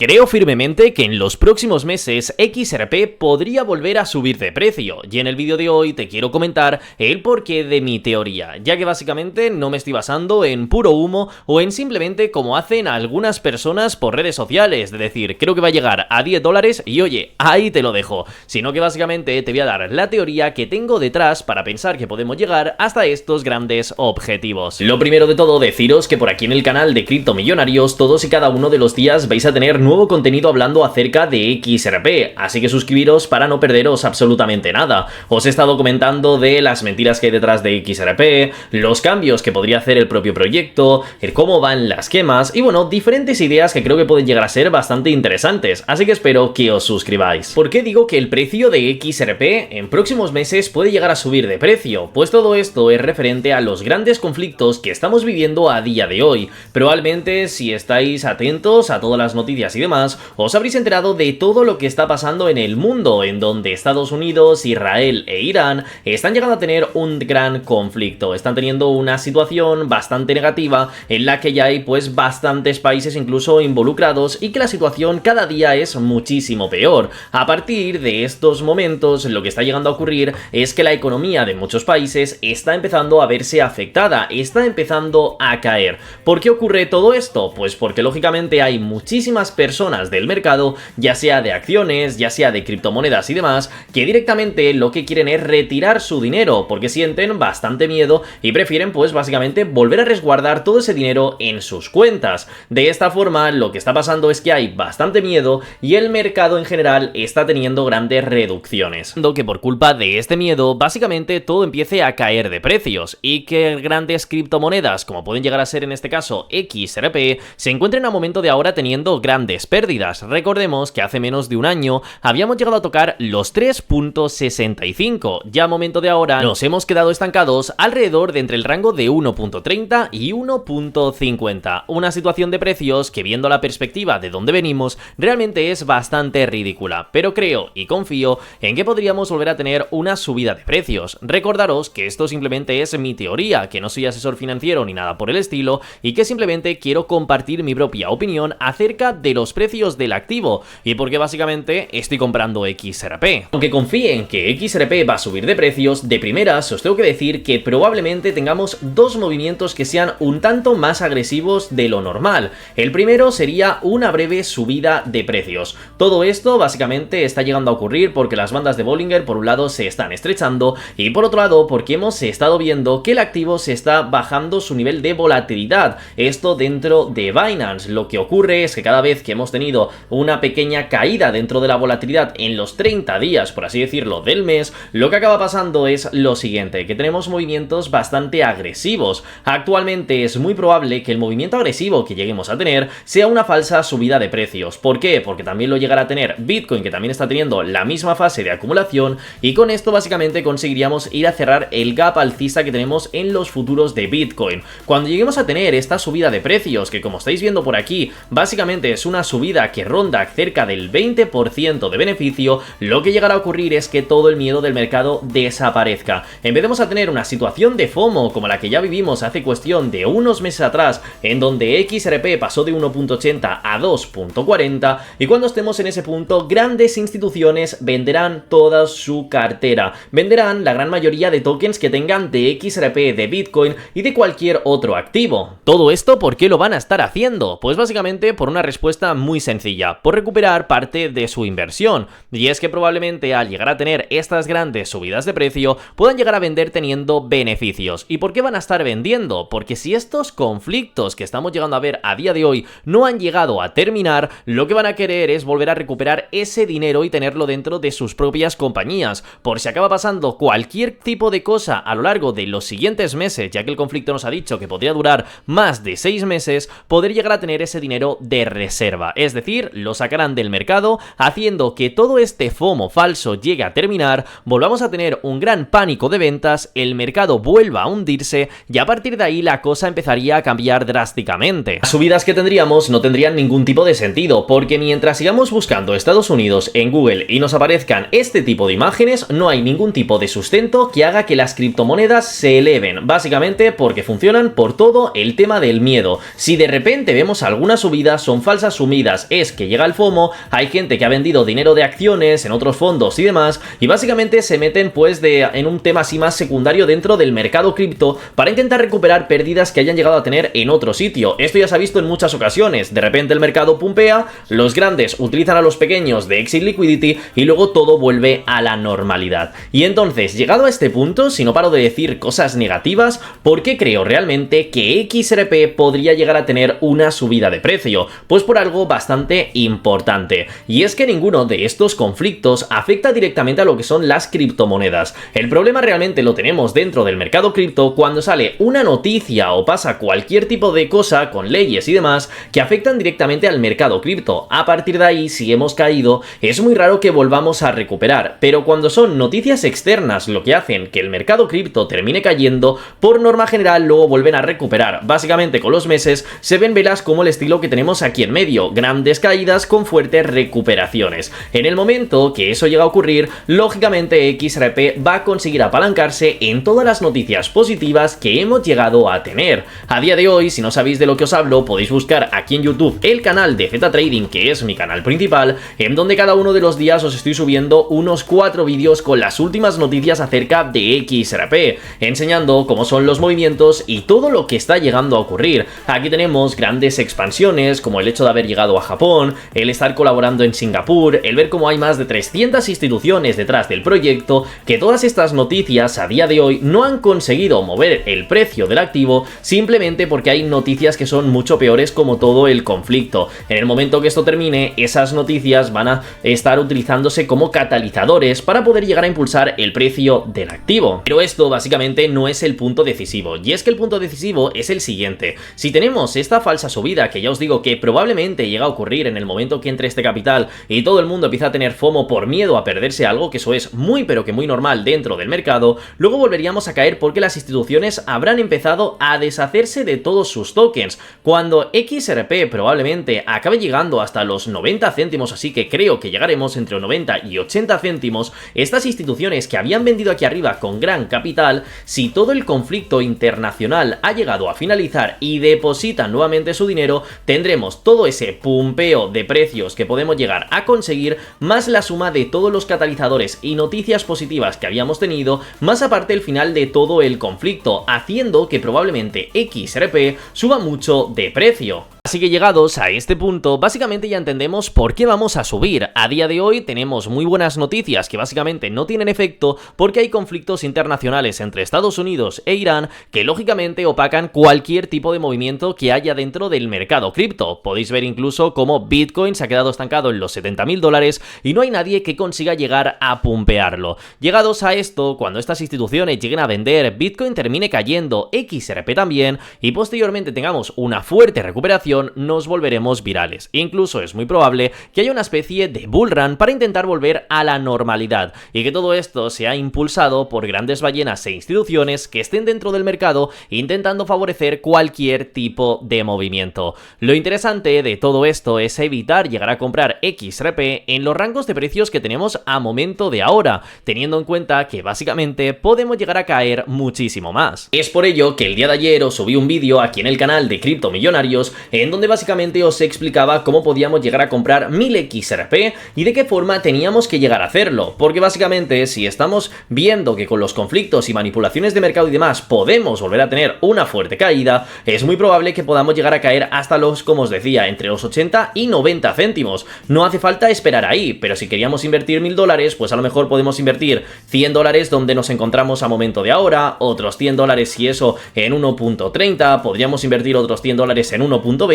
Creo firmemente que en los próximos meses XRP podría volver a subir de precio, y en el vídeo de hoy te quiero comentar el porqué de mi teoría, ya que básicamente no me estoy basando en puro humo o en simplemente como hacen algunas personas por redes sociales, de decir, creo que va a llegar a $10 y oye, ahí te lo dejo, sino que básicamente te voy a dar la teoría que tengo detrás para pensar que podemos llegar hasta estos grandes objetivos. Lo primero de todo, deciros que por aquí en el canal de Criptomillonarios todos y cada uno de los días vais a tener nuevo contenido hablando acerca de XRP, así que suscribiros para no perderos absolutamente nada. Os he estado comentando de las mentiras que hay detrás de XRP, los cambios que podría hacer el propio proyecto, el cómo van las quemas y bueno, diferentes ideas que creo que pueden llegar a ser bastante interesantes, así que espero que os suscribáis. ¿Por qué digo que el precio de XRP en próximos meses puede llegar a subir de precio? Pues todo esto es referente a los grandes conflictos que estamos viviendo a día de hoy. Probablemente si estáis atentos a todas las noticias y demás, os habréis enterado de todo lo que está pasando en el mundo, en donde Estados Unidos, Israel e Irán están llegando a tener un gran conflicto, están teniendo una situación bastante negativa en la que ya hay pues bastantes países incluso involucrados y que la situación cada día es muchísimo peor. A partir de estos momentos lo que está llegando a ocurrir es que la economía de muchos países está empezando a verse afectada, está empezando a caer. ¿Por qué ocurre todo esto? Pues porque lógicamente hay muchísimas personas del mercado, ya sea de acciones, ya sea de criptomonedas y demás, que directamente lo que quieren es retirar su dinero porque sienten bastante miedo y prefieren pues básicamente volver a resguardar todo ese dinero en sus cuentas. De esta forma lo que está pasando es que hay bastante miedo y el mercado en general está teniendo grandes reducciones, que por culpa de este miedo básicamente todo empiece a caer de precios y que grandes criptomonedas como pueden llegar a ser en este caso XRP se encuentren a momento de ahora teniendo grandes pérdidas. Recordemos que hace menos de un año habíamos llegado a tocar los 3.65, ya a momento de ahora nos hemos quedado estancados alrededor de entre el rango de 1.30 y 1.50, una situación de precios que viendo la perspectiva de dónde venimos realmente es bastante ridícula, pero creo y confío en que podríamos volver a tener una subida de precios. Recordaros que esto simplemente es mi teoría, que no soy asesor financiero ni nada por el estilo y que simplemente quiero compartir mi propia opinión acerca de los precios del activo y porque básicamente estoy comprando XRP. Aunque confíe en que XRP va a subir de precios, de primeras os tengo que decir que probablemente tengamos dos movimientos que sean un tanto más agresivos de lo normal. El primero sería una breve subida de precios. Todo esto básicamente está llegando a ocurrir porque las bandas de Bollinger por un lado se están estrechando y por otro lado porque hemos estado viendo que el activo se está bajando su nivel de volatilidad. Esto dentro de Binance. Lo que ocurre es que cada vez que hemos tenido una pequeña caída dentro de la volatilidad en los 30 días, por así decirlo, del mes, lo que acaba pasando es lo siguiente, que tenemos movimientos bastante agresivos. Actualmente es muy probable que el movimiento agresivo que lleguemos a tener sea una falsa subida de precios. ¿Por qué? Porque también lo llegará a tener Bitcoin, que también está teniendo la misma fase de acumulación y con esto básicamente conseguiríamos ir a cerrar el gap alcista que tenemos en los futuros de Bitcoin. Cuando lleguemos a tener esta subida de precios, que como estáis viendo por aquí, básicamente es una subida que ronda cerca del 20% de beneficio, lo que llegará a ocurrir es que todo el miedo del mercado desaparezca. Empecemos a tener una situación de FOMO como la que ya vivimos hace cuestión de unos meses atrás, en donde XRP pasó de 1.80 a 2.40 y cuando estemos en ese punto, grandes instituciones venderán toda su cartera, venderán la gran mayoría de tokens que tengan de XRP, de Bitcoin y de cualquier otro activo. Todo esto, ¿por qué lo van a estar haciendo? Pues básicamente por una respuesta muy sencilla, por recuperar parte de su inversión, y es que probablemente al llegar a tener estas grandes subidas de precio puedan llegar a vender teniendo beneficios. ¿Y por qué van a estar vendiendo? Porque si estos conflictos que estamos llegando a ver a día de hoy no han llegado a terminar, lo que van a querer es volver a recuperar ese dinero y tenerlo dentro de sus propias compañías, por si acaba pasando cualquier tipo de cosa a lo largo de los siguientes meses, ya que el conflicto nos ha dicho que podría durar más de 6 meses, poder llegar a tener ese dinero de reserva, es decir, lo sacarán del mercado, haciendo que todo este FOMO falso llegue a terminar, volvamos a tener un gran pánico de ventas, el mercado vuelva a hundirse y a partir de ahí la cosa empezaría a cambiar drásticamente. Las subidas que tendríamos no tendrían ningún tipo de sentido, porque mientras sigamos buscando Estados Unidos en Google y nos aparezcan este tipo de imágenes, no hay ningún tipo de sustento que haga que las criptomonedas se eleven, básicamente porque funcionan por todo el tema del miedo. Si de repente vemos alguna subida, son falsas resumidas es que llega el FOMO, hay gente que ha vendido dinero de acciones en otros fondos y demás, y básicamente se meten pues en un tema así más secundario dentro del mercado cripto para intentar recuperar pérdidas que hayan llegado a tener en otro sitio. Esto ya se ha visto en muchas ocasiones, de repente el mercado pumpea, los grandes utilizan a los pequeños de exit liquidity y luego todo vuelve a la normalidad. Y entonces, llegado a este punto, si no paro de decir cosas negativas, ¿por qué creo realmente que XRP podría llegar a tener una subida de precio? Pues por algo bastante importante, y es que ninguno de estos conflictos afecta directamente a lo que son las criptomonedas. El problema realmente lo tenemos dentro del mercado cripto cuando sale una noticia o pasa cualquier tipo de cosa con leyes y demás que afectan directamente al mercado cripto. A partir de ahí, si hemos caído, es muy raro que volvamos a recuperar, pero cuando son noticias externas lo que hacen que el mercado cripto termine cayendo, por norma general luego vuelven a recuperar. Básicamente con los meses se ven velas como el estilo que tenemos aquí en medio, grandes caídas con fuertes recuperaciones. En el momento que eso llega a ocurrir, lógicamente XRP va a conseguir apalancarse en todas las noticias positivas que hemos llegado a tener. A día de hoy, si no sabéis de lo que os hablo, podéis buscar aquí en YouTube el canal de Z-Trading, que es mi canal principal, en donde cada uno de los días os estoy subiendo unos 4 vídeos con las últimas noticias acerca de XRP, enseñando cómo son los movimientos y todo lo que está llegando a ocurrir. Aquí tenemos grandes expansiones, como el hecho de haber llegado a Japón, el estar colaborando en Singapur, el ver cómo hay más de 300 instituciones detrás del proyecto, que todas estas noticias a día de hoy no han conseguido mover el precio del activo simplemente porque hay noticias que son mucho peores, como todo el conflicto. En el momento que esto termine, esas noticias van a estar utilizándose como catalizadores para poder llegar a impulsar el precio del activo. Pero esto básicamente no es el punto decisivo, y es que el punto decisivo es el siguiente. Si tenemos esta falsa subida, que ya os digo que probablemente llega a ocurrir en el momento que entre este capital y todo el mundo empieza a tener FOMO por miedo a perderse algo, que eso es muy pero que muy normal dentro del mercado, luego volveríamos a caer porque las instituciones habrán empezado a deshacerse de todos sus tokens. Cuando XRP probablemente acabe llegando hasta los 90 céntimos, así que creo que llegaremos entre 90 y 80 céntimos, estas instituciones que habían vendido aquí arriba con gran capital, si todo el conflicto internacional ha llegado a finalizar y depositan nuevamente su dinero, tendremos todo ese pumpeo de precios que podemos llegar a conseguir, más la suma de todos los catalizadores y noticias positivas que habíamos tenido, más aparte el final de todo el conflicto, haciendo que probablemente XRP suba mucho de precio. Así que llegados a este punto, básicamente ya entendemos por qué vamos a subir. A día de hoy tenemos muy buenas noticias que básicamente no tienen efecto porque hay conflictos internacionales entre Estados Unidos e Irán que lógicamente opacan cualquier tipo de movimiento que haya dentro del mercado cripto. Podéis ver incluso cómo Bitcoin se ha quedado estancado en los $70.000 y no hay nadie que consiga llegar a pumpearlo. Llegados a esto, cuando estas instituciones lleguen a vender, Bitcoin termine cayendo, XRP también, y posteriormente tengamos una fuerte recuperación, nos volveremos virales. Incluso es muy probable que haya una especie de bull run para intentar volver a la normalidad, y que todo esto sea impulsado por grandes ballenas e instituciones que estén dentro del mercado intentando favorecer cualquier tipo de movimiento. Lo interesante de todo esto es evitar llegar a comprar XRP en los rangos de precios que tenemos a momento de ahora, teniendo en cuenta que básicamente podemos llegar a caer muchísimo más. Es por ello que el día de ayer os subí un vídeo aquí en el canal de Cripto Millonarios en donde básicamente os explicaba cómo podíamos llegar a comprar 1000 XRP y de qué forma teníamos que llegar a hacerlo, porque básicamente si estamos viendo que con los conflictos y manipulaciones de mercado y demás podemos volver a tener una fuerte caída, es muy probable que podamos llegar a caer hasta los, como os decía, entre los 80 y 90 céntimos. No hace falta esperar ahí, pero si queríamos invertir $1000, pues a lo mejor podemos invertir $100 donde nos encontramos a momento de ahora, otros $100 si eso en 1.30, podríamos invertir otros $100 en 1.20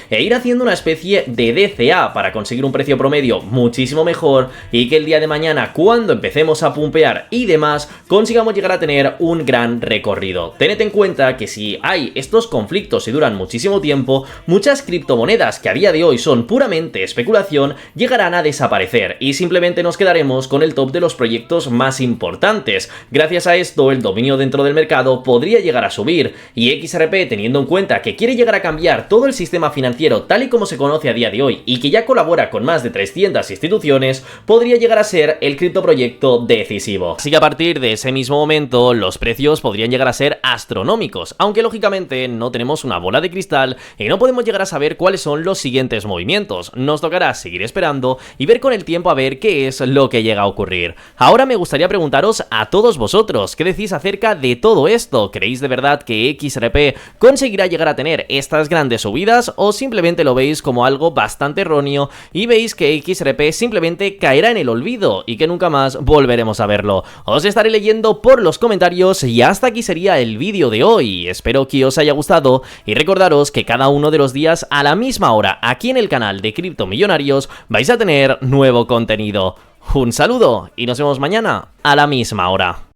e ir haciendo una especie de DCA para conseguir un precio promedio muchísimo mejor y que el día de mañana, cuando empecemos a pumpear y demás, consigamos llegar a tener un gran recorrido. Tened en cuenta que si hay estos conflictos y duran muchísimo tiempo, muchas criptomonedas que a día de hoy son puramente especulación llegarán a desaparecer y simplemente nos quedaremos con el top de los proyectos más importantes. Gracias a esto, el dominio dentro del mercado podría llegar a subir y XRP, teniendo en cuenta que quiere llegar a cambiar todo el sistema financiero tal y como se conoce a día de hoy y que ya colabora con más de 300 instituciones, podría llegar a ser el criptoproyecto decisivo. Así que a partir de ese mismo momento los precios podrían llegar a ser astronómicos, aunque lógicamente no tenemos una bola de cristal y no podemos llegar a saber cuáles son los los siguientes movimientos. Nos tocará seguir esperando y ver con el tiempo a ver qué es lo que llega a ocurrir. Ahora me gustaría preguntaros a todos vosotros, ¿qué decís acerca de todo esto? ¿Creéis de verdad que XRP conseguirá llegar a tener estas grandes subidas o simplemente lo veis como algo bastante erróneo y veis que XRP simplemente caerá en el olvido y que nunca más volveremos a verlo? Os estaré leyendo por los comentarios y hasta aquí sería el vídeo de hoy. Espero que os haya gustado y recordaros que cada uno de los días a la misma hora aquí en el canal de Cripto Millonarios vais a tener nuevo contenido. Un saludo y nos vemos mañana a la misma hora.